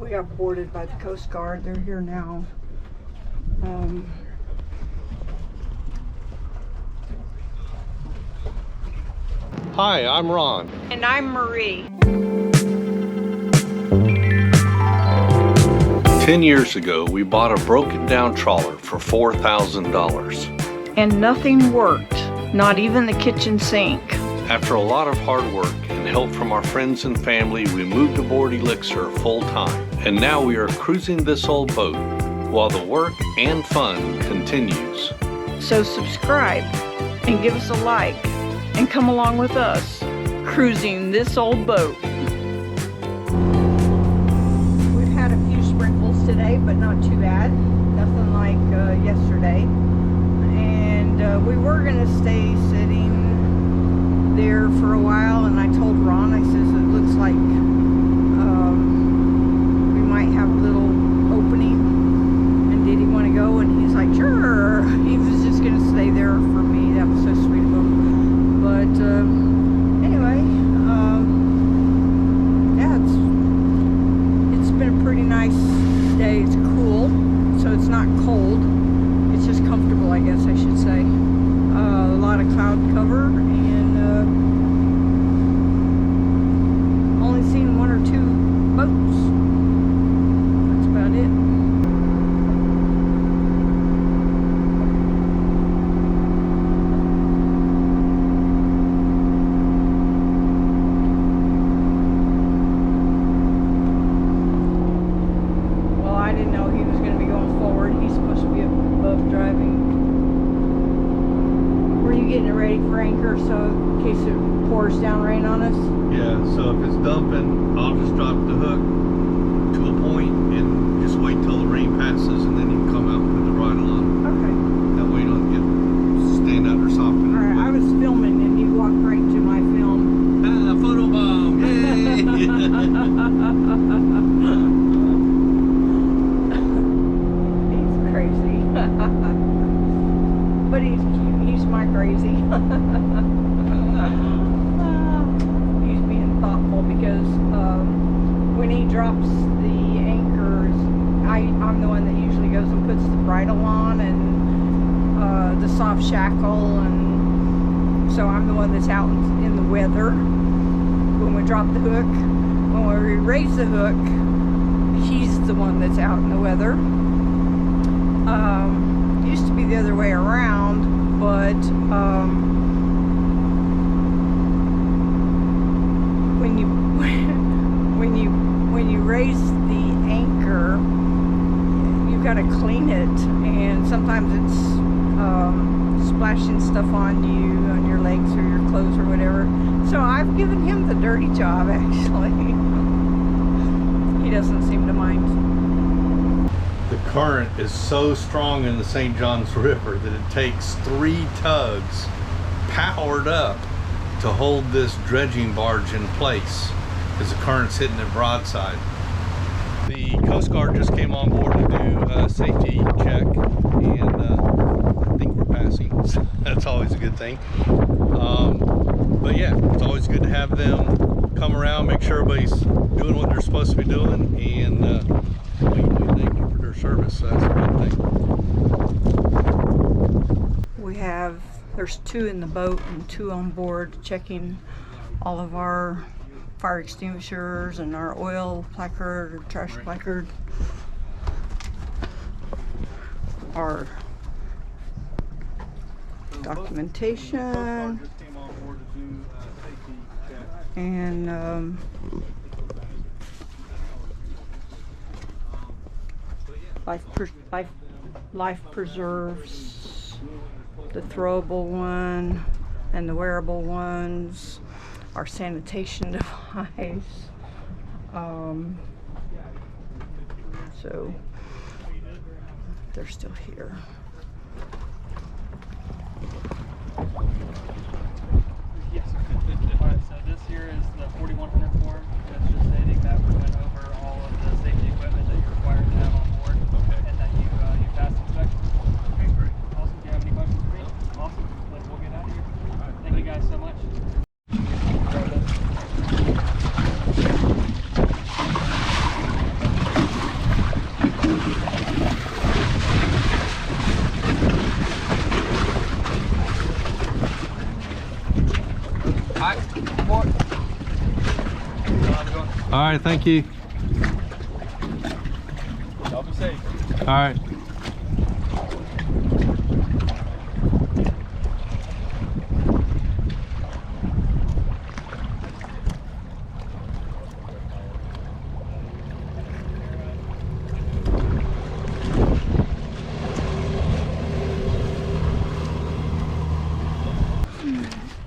We got boarded by the Coast Guard. They're here now. Hi, I'm Ron. And I'm Marie. 10 years ago, we bought a broken down trawler for $4,000. And nothing worked, not even the kitchen sink. After a lot of hard work and help from our friends and family, we moved aboard Elixir full time. And now we are cruising this old boat while the work and fun continues. So subscribe and give us a like and come along with us, cruising this old boat. We've had a few sprinkles today, but not too bad. Nothing like yesterday. And we were gonna stay sitting there for a while, and I told Ron, I says, it looks like we might have a little opening, and did he want to go? And he's like, sure. He was just gonna stay there for me. That was so sweet of him. But anyway, yeah, it's been a pretty nice day. It's cool, so it's not cold. It's just comfortable, I guess I should say. A lot of cloud cover, and only seen one or two boats. That's about it. Well, I didn't know he was going to be going forward. He's supposed to be above driving. Were you getting it ready for anchor, so in case it pours down rain on us? Yeah, so if it's dumping, I'll just drop the hook to a point and just wait till the rain passes, and then you can come out and put the bridle on. Okay. That way you don't get stand out or soften. Alright, I was filming and you walked right into my film. Ah, photo bomb! Yay! He's crazy. But he's cute. He's my crazy. He's being thoughtful because when he drops the anchors, I'm the one that usually goes and puts the bridle on and the soft shackle, and so I'm the one that's out in the weather when we drop the hook. When we raise the hook, he's the one that's out in the weather. Used to be the other way around, but when you raise the anchor, you've got to clean it, and sometimes it's splashing stuff on you, on your legs or your clothes or whatever. So I've given him the dirty job, actually. He doesn't seem to mind. The current is so strong in the St. Johns River that it takes 3 tugs powered up to hold this dredging barge in place because the current's hitting it broadside. The Coast Guard just came on board to do a safety check, and I think we're passing, so that's always a good thing. But yeah, it's always good to have them come around, make sure everybody's doing what they're supposed to be doing, and we thank you for their service, so that's a good thing. There's 2 in the boat and 2 on board checking all of our fire extinguishers and our oil placard or trash placard. Our documentation and life preserves, the throwable one and the wearable ones, our sanitation device. So they're still here. Yes. Alright, so this here is the 4100 form. That's just stating that we went over all of the safety equipment that you're required to have on board, and that you passed inspection. Okay, great. Awesome. Do you have any questions for me? Awesome. We'll get out of here. Thank you guys so much. All right, thank you. Y'all be safe. All right.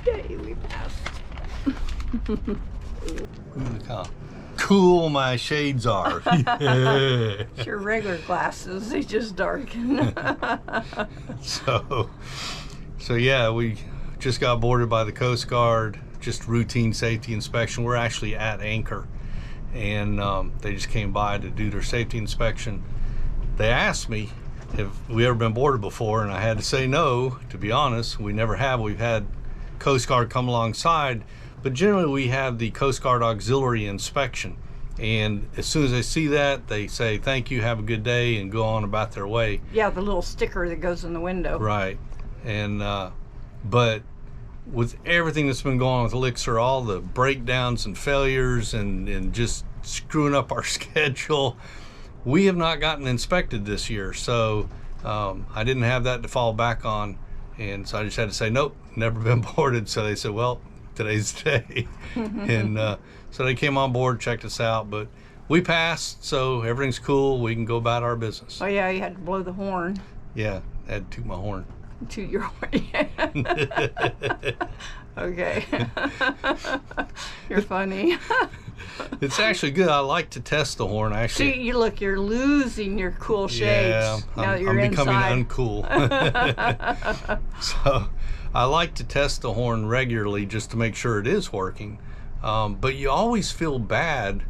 Yay, we passed. Look how cool my shades are. Yeah. It's your regular glasses, they just darken. So yeah, we just got boarded by the Coast Guard, just routine safety inspection. We're actually at anchor, and they just came by to do their safety inspection. They asked me if we ever been boarded before, and I had to say no. To be honest, we never have. We've had Coast Guard come alongside, but generally we have the Coast Guard auxiliary inspection, and as soon as they see that, they say thank you, have a good day, and go on about their way. Yeah, the little sticker that goes in the window. Right. And but with everything that's been going on with Elixir, all the breakdowns and failures and just screwing up our schedule, we have not gotten inspected this year. So I didn't have that to fall back on, and so I just had to say nope, never been boarded. So they said, well, today's the day. And so they came on board, checked us out, but we passed, so everything's cool. We can go about our business. Oh yeah, you had to blow the horn. Yeah, I had to toot my horn. To your horn. Okay. You're funny. It's actually good. I like to test the horn. Actually, See, you're losing your cool shades. yeah, now that you're I'm becoming inside. uncool. So I like to test the horn regularly just to make sure it is working. But you always feel bad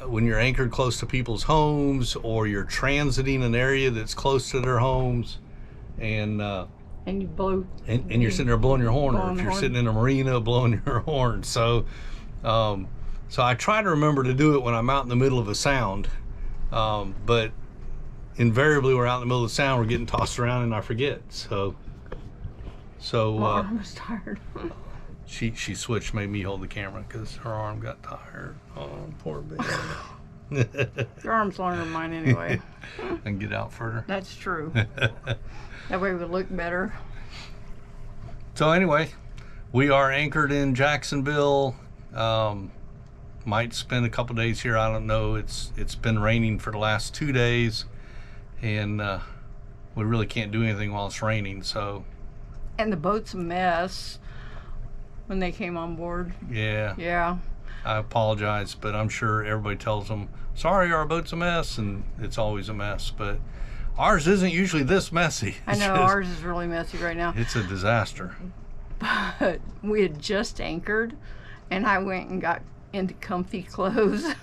when you're anchored close to people's homes, or you're transiting an area that's close to their homes, and you blow. and you're sitting there blowing your horn, or if you're sitting in a marina blowing your horn. So so I try to remember to do it when I'm out in the middle of a sound, but invariably we're out in the middle of the sound, we're getting tossed around, and I forget. So My arm was tired. she switched, made me hold the camera because her arm got tired. Oh, poor baby. Your arm's longer than mine anyway. And get out further. That's true. That way it would look better. So anyway, we are anchored in Jacksonville. Might spend a couple days here, I don't know. It's been raining for the last 2 days, and we really can't do anything while it's raining. So And the boat's a mess when they came on board. yeah, I apologize, but I'm sure everybody tells them, sorry, our boat's a mess, and it's always a mess. But ours isn't usually this messy. I know, ours is really messy right now. It's a disaster. But we had just anchored, and I went and got into comfy clothes.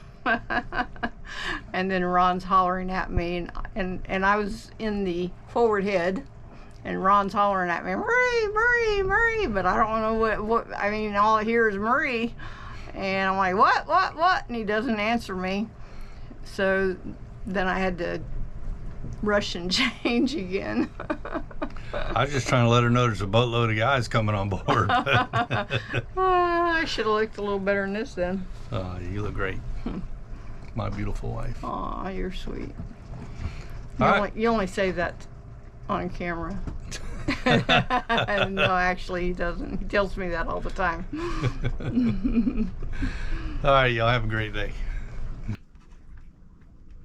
And then Ron's hollering at me, and I was in the forward head, and Ron's hollering at me, Murray, Murray, Murray, but I don't know what I mean, all I hear is Murray, and I'm like, what, and he doesn't answer me. So then I had to rush and change again. I was just trying to let her know there's a boatload of guys coming on board. I should have looked a little better than this then. You look great. My beautiful wife. Aw, you're sweet. You only say that on camera. No, actually he doesn't. He tells me that all the time. All right, y'all have a great day.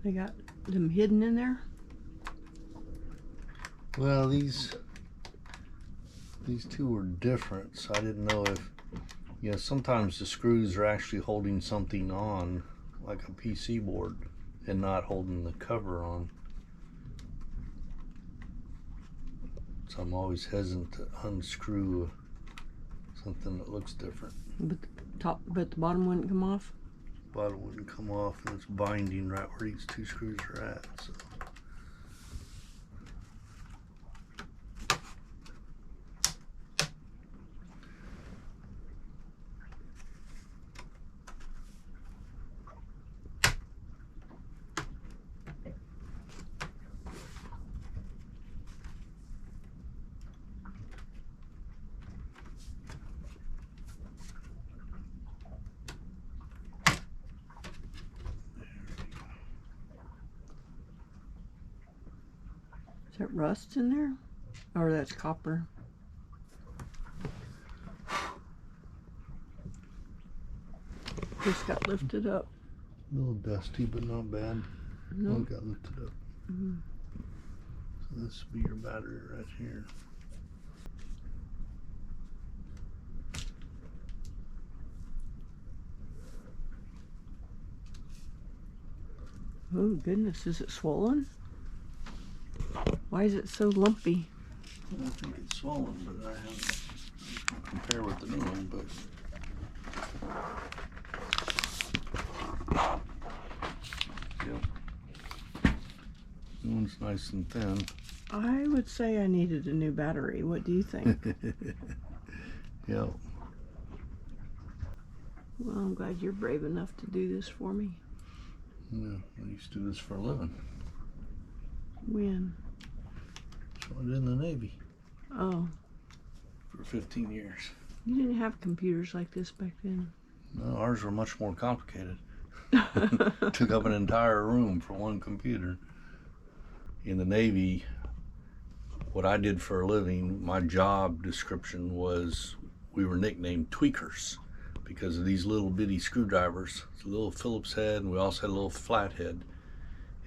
They got them hidden in there? Well, these two were different, so I didn't know if, sometimes the screws are actually holding something on, like a PC board, and not holding the cover on. So I'm always hesitant to unscrew something that looks different. But the bottom wouldn't come off? Bottom wouldn't come off, and it's binding right where these two screws are at. So. Is that rust in there? Or that's copper? Just got lifted up. A little dusty, but not bad. No. One got lifted up. Mm-hmm. So this will be your battery right here. Oh goodness, is it swollen? Why is it so lumpy? I think it's swollen, but I haven't compare with the new one, but yep. New one's nice and thin. I would say I needed a new battery. What do you think? Yep. Well, I'm glad you're brave enough to do this for me. Yeah, I used to do this for a living. When? So I did in the Navy. Oh. For 15 years. You didn't have computers like this back then. No, ours were much more complicated. Took up an entire room for one computer. In the Navy, what I did for a living, my job description was we were nicknamed tweakers because of these little bitty screwdrivers. It's a little Phillips head, and we also had a little flathead.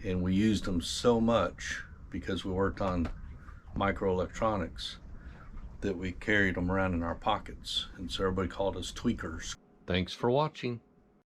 And we used them so much because we worked on microelectronics that we carried them around in our pockets. And so everybody called us tweakers. Thanks for watching.